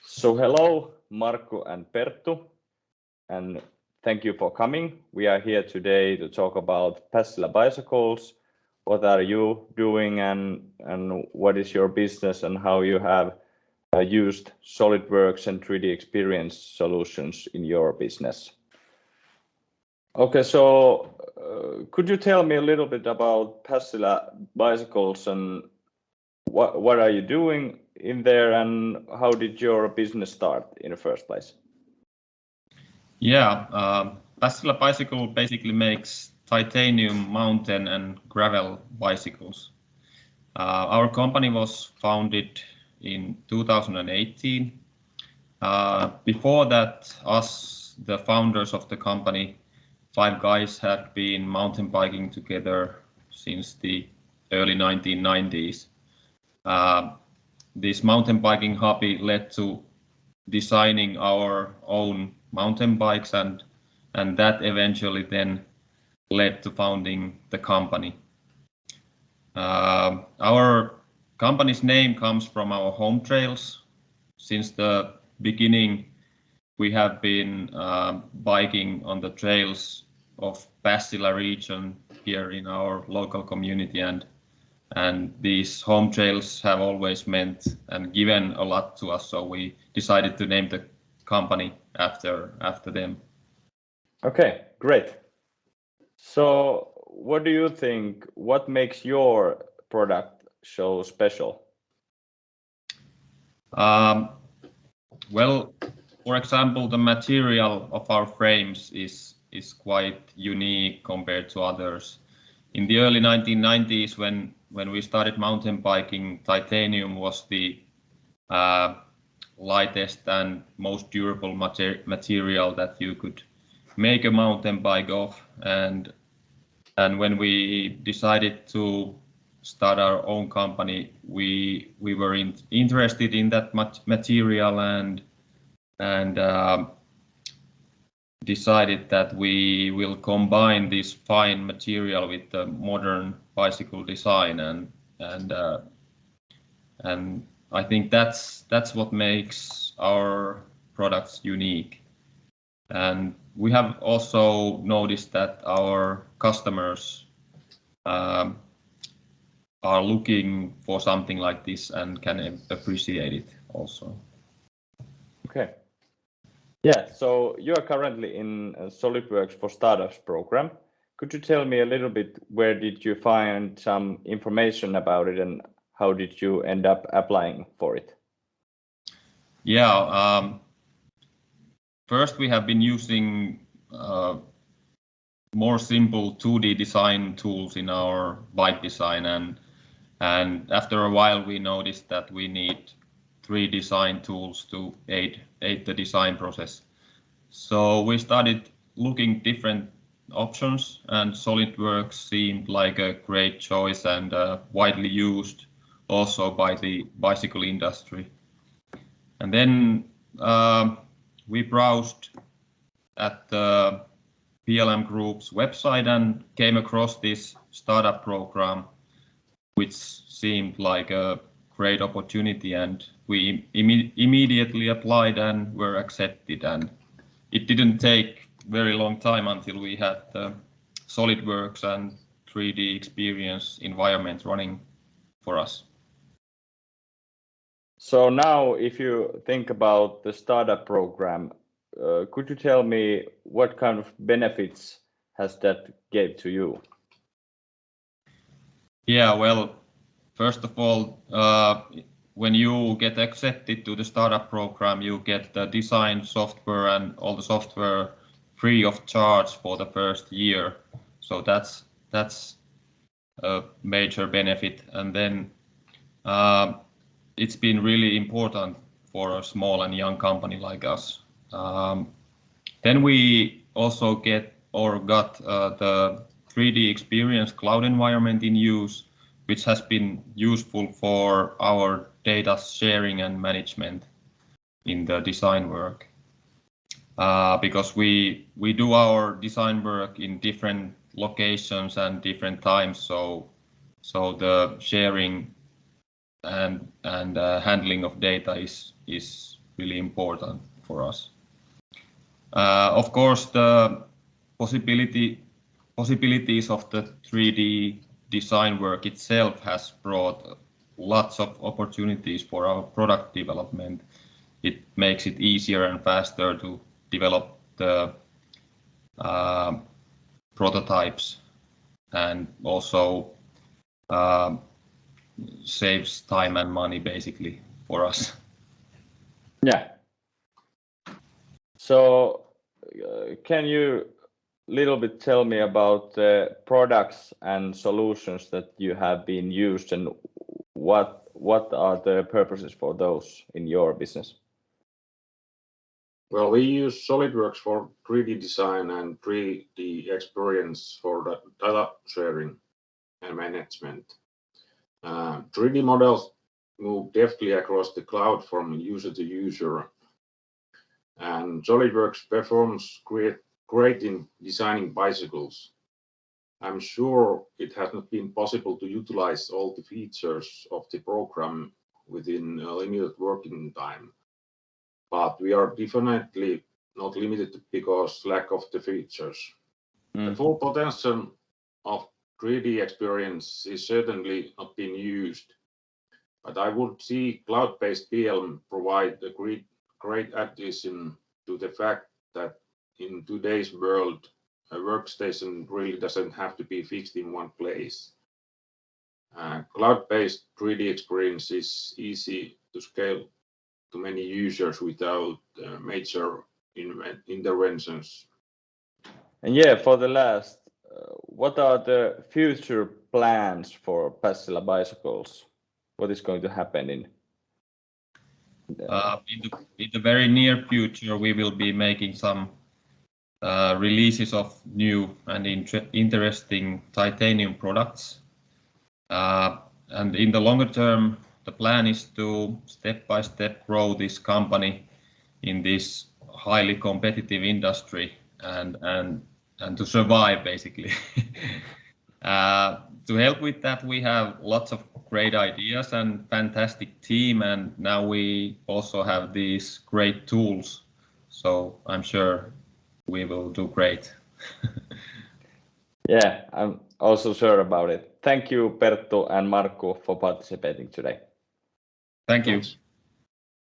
So hello, Markku and Perttu, and thank you for coming. We are here today to talk about Pässilä Bicycles. What are you doing and what is your business and how you have used Solidworks and 3D experience solutions in your business? Okay, so could you tell me a little bit about Pässilä Bicycles and what are you doing in there and how did your business start in the first place? Yeah, Pässilä Bicycle basically makes titanium mountain and gravel bicycles. Our company was founded in 2018. Before that, us, the founders of the company, 5 guys, had been mountain biking together since the early 1990s. This mountain biking hobby led to designing our own mountain bikes and that eventually then led to founding the company. Our company's name comes from our home trails. Since the beginning we have been biking on the trails of Pässilä region here in our local community and these home trails have always meant and given a lot to us, so we decided to name the company after them. Okay, great. So what do you think, what makes your product so special? Well, for example, the material of our frames is quite unique compared to others. In the early 1990s, when we started mountain biking, titanium was the lightest and most durable material that you could make a mountain bike of, and when we decided to start our own company, we were interested in that material and decided that we will combine this fine material with the modern bicycle design and I think that's what makes our products unique. And we have also noticed that our customers are looking for something like this and can appreciate it also. Okay. Yeah, so you are currently in Solidworks for Startups program. Could you tell me a little bit where did you find some information about it and how did you end up applying for it? Yeah, first we have been using more simple 2D design tools in our bike design and after a while we noticed that we need 3D design tools to aid the design process. So we started looking different options and Solidworks seemed like a great choice and widely used also by the bicycle industry. And then we browsed at the PLM Group's website and came across this startup program, which seemed like a great opportunity, and we immediately applied and were accepted. And it didn't take very long time until we had the Solidworks and 3D experience environment running for us. So now if you think about the startup program, could you tell me what kind of benefits has that gave to you? Yeah, well, first of all, when you get accepted to the startup program, you get the design software and all the software free of charge for the first year. So that's a major benefit. And then it's been really important for a small and young company like us. Then we also got the 3D experience cloud environment in use, which has been useful for our data sharing and management in the design work. Because we do our design work in different locations and different times, so the sharing and handling of data is really important for us. Of course, the possibilities of the 3D design work itself has brought lots of opportunities for our product development. It makes it easier and faster to develop the prototypes, and also saves time and money basically for us. Yeah. So can you little bit tell me about the products and solutions that you have been used, and what are the purposes for those in your business? Well, we use Solidworks for 3D design and 3D experience for the data sharing and management. 3D models move deftly across the cloud from user to user, and Solidworks performs great in designing bicycles. I'm sure it has not been possible to utilize all the features of the program within a limited working time, but we are definitely not limited because lack of the features. The full potential of 3D experience is certainly not being used, but I would see cloud-based PLM provide a great addition to the fact that in today's world, a workstation really doesn't have to be fixed in one place. Cloud-based 3D experience is easy to scale to many users without major interventions. And yeah, for the last, what are the future plans for Pässilä Bicycles? What is going to happen in the very near future, we will be making some releases of new and interesting titanium products. And in the longer term, the plan is to step by step grow this company in this highly competitive industry and to survive basically. To help with that, we have lots of great ideas and fantastic team, and now we also have these great tools. So I'm sure we will do great. Yeah, I'm also sure about it. Thank you, Perttu and Markku, for participating today. Thank you. Thanks.